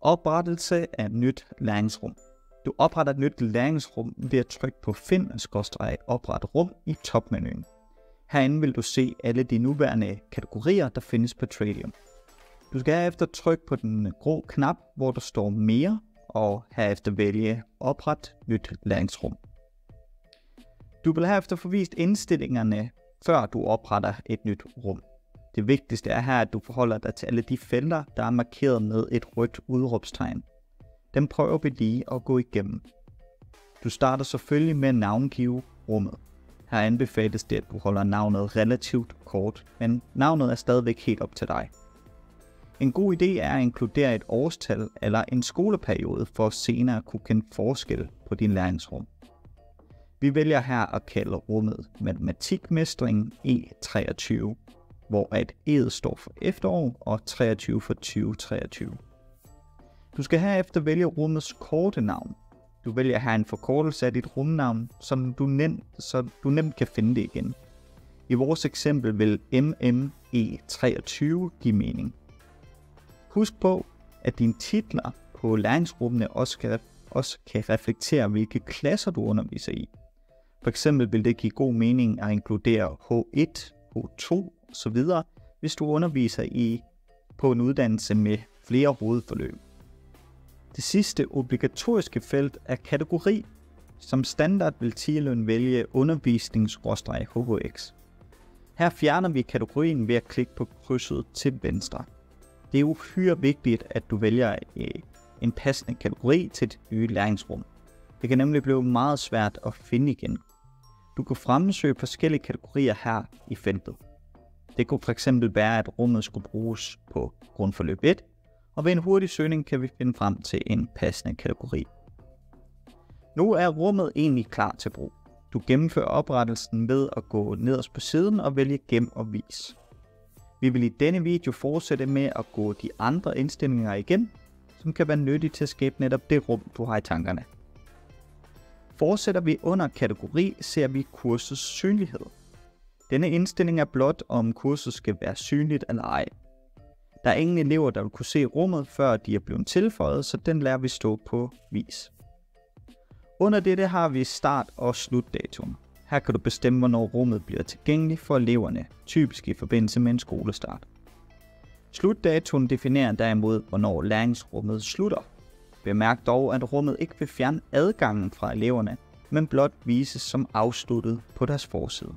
Oprettelse af et nyt læringsrum. Du opretter et nyt læringsrum ved at trykke på Find/Opret rum i topmenuen. Herinde vil du se alle de nuværende kategorier, der findes på Tradium. Du skal herefter trykke på den grå knap, hvor der står mere, og herefter vælge Opret nyt læringsrum. Du vil herefter få vist indstillingerne, før du opretter et nyt rum. Det vigtigste er her, at du forholder dig til alle de felter, der er markeret med et rødt udråbstegn. Dem prøver vi lige at gå igennem. Du starter selvfølgelig med at navngive rummet. Her anbefales det, at du holder navnet relativt kort, men navnet er stadigvæk helt op til dig. En god idé er at inkludere et årstal eller en skoleperiode for senere at kunne kende forskel på din læringsrum. Vi vælger her at kalde rummet Matematikmestring E23, hvor at E'et står for efterår og 23 for 2023. Du skal herefter vælge rummets korte navn. Du vælger her en forkortelse af dit rumnavn, så du nemt kan finde det igen. I vores eksempel vil MME23 give mening. Husk på, at dine titler på læringsrummene også kan reflektere, hvilke klasser du underviser i. For eksempel vil det give god mening at inkludere H1, H2 osv., hvis du underviser på en uddannelse med flere hovedforløb. Det sidste obligatoriske felt er kategori. Som standard vil Tieløn vælge undervisning/HHX. Her fjerner vi kategorien ved at klikke på krydset til venstre. Det er uhyre vigtigt, at du vælger en passende kategori til dit nye læringsrum. Det kan nemlig blive meget svært at finde igen. Du kan fremsøge forskellige kategorier her i feltet. Det kunne fx være, at rummet skulle bruges på grundforløb 1, og ved en hurtig søgning kan vi finde frem til en passende kategori. Nu er rummet egentlig klar til brug. Du gennemfører oprettelsen ved at gå nederst på siden og vælge Gem og Vis. Vi vil i denne video fortsætte med at gå de andre indstillinger igen, som kan være nyttige til at skabe netop det rum, du har i tankerne. Fortsætter vi under kategori, ser vi kursets synlighed. Denne indstilling er blot, om kurset skal være synligt eller ej. Der er ingen elever, der vil kunne se rummet, før de er blevet tilføjet, så den lader vi stå på Vis. Under dette har vi start- og slutdatoen. Her kan du bestemme, hvornår rummet bliver tilgængeligt for eleverne, typisk i forbindelse med en skolestart. Slutdatoen definerer derimod, hvornår læringsrummet slutter. Bemærk dog, at rummet ikke vil fjerne adgangen fra eleverne, men blot vises som afsluttet på deres forside.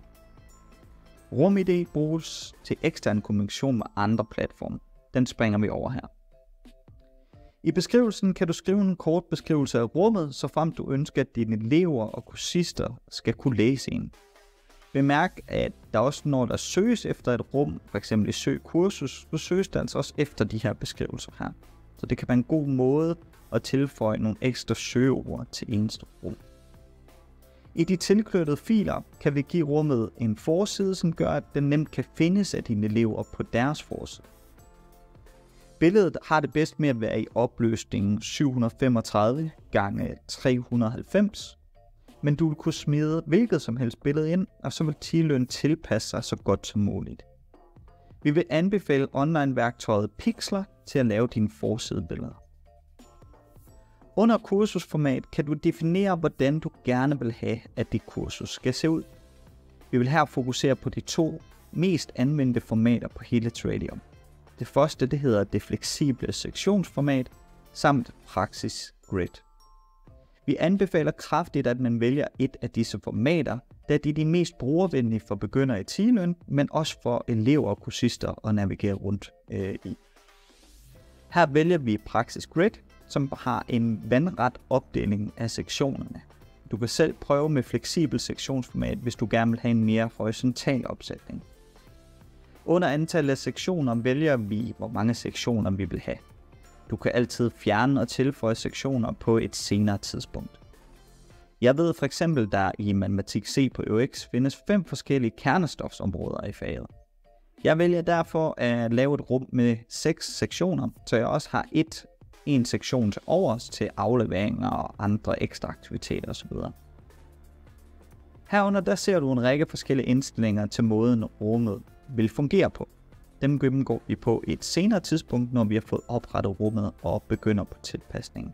RumID bruges til ekstern kommunikation med andre platforme. Den springer vi over her. I beskrivelsen kan du skrive en kort beskrivelse af rummet, såfremt du ønsker, at dine elever og kursister skal kunne læse en. Bemærk, at der også, når der søges efter et rum, f.eks. i søg kursus, så søges der altså også efter de her beskrivelser her. Så det kan være en god måde at tilføje nogle ekstra søgeord til eneste rum. I de tilknyttede filer kan vi give rummet en forside, som gør, at den nemt kan findes af dine elever på deres forside. Billedet har det bedst med at være i opløsningen 735 x 390, men du vil kunne smide hvilket som helst billede ind, og så vil Tieløn tilpasse sig så godt som muligt. Vi vil anbefale online-værktøjet Pixlr til at lave dine forsidebilleder. Under kursusformat kan du definere, hvordan du gerne vil have, at dit kursus skal se ud. Vi vil her fokusere på de to mest anvendte formater på hele Tradium. Det første det hedder det fleksible sektionsformat samt Praxis Grid. Vi anbefaler kraftigt, at man vælger et af disse formater, da de er de mest brugervenlige for begyndere i Tieløn, men også for elever og kursister at navigere rundt i. Her vælger vi Praxis Grid, som har en vandret opdeling af sektionerne. Du kan selv prøve med fleksibel sektionsformat, hvis du gerne vil have en mere horisontal opsætning. Under antallet af sektioner vælger vi, hvor mange sektioner vi vil have. Du kan altid fjerne og tilføje sektioner på et senere tidspunkt. Jeg ved for eksempel, der i Matematik C på EUX findes 5 forskellige kernestofsområder i faget. Jeg vælger derfor at lave et rum med 6 sektioner, så jeg også har en sektion til overs til afleveringer og andre ekstra aktiviteter osv. Herunder der ser du en række forskellige indstillinger til måden rummet vil fungere på. Dem gennemgår vi på et senere tidspunkt, når vi har fået oprettet rummet og begynder på tilpasningen.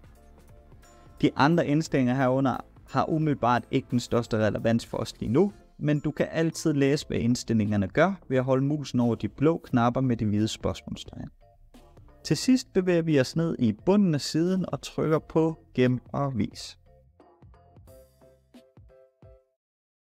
De andre indstillinger herunder har umiddelbart ikke den største relevans for os lige nu, men du kan altid læse, hvad indstillingerne gør ved at holde musen over de blå knapper med de hvide spørgsmålstegn. Til sidst bevæger vi os ned i bunden af siden og trykker på Gem og Vis.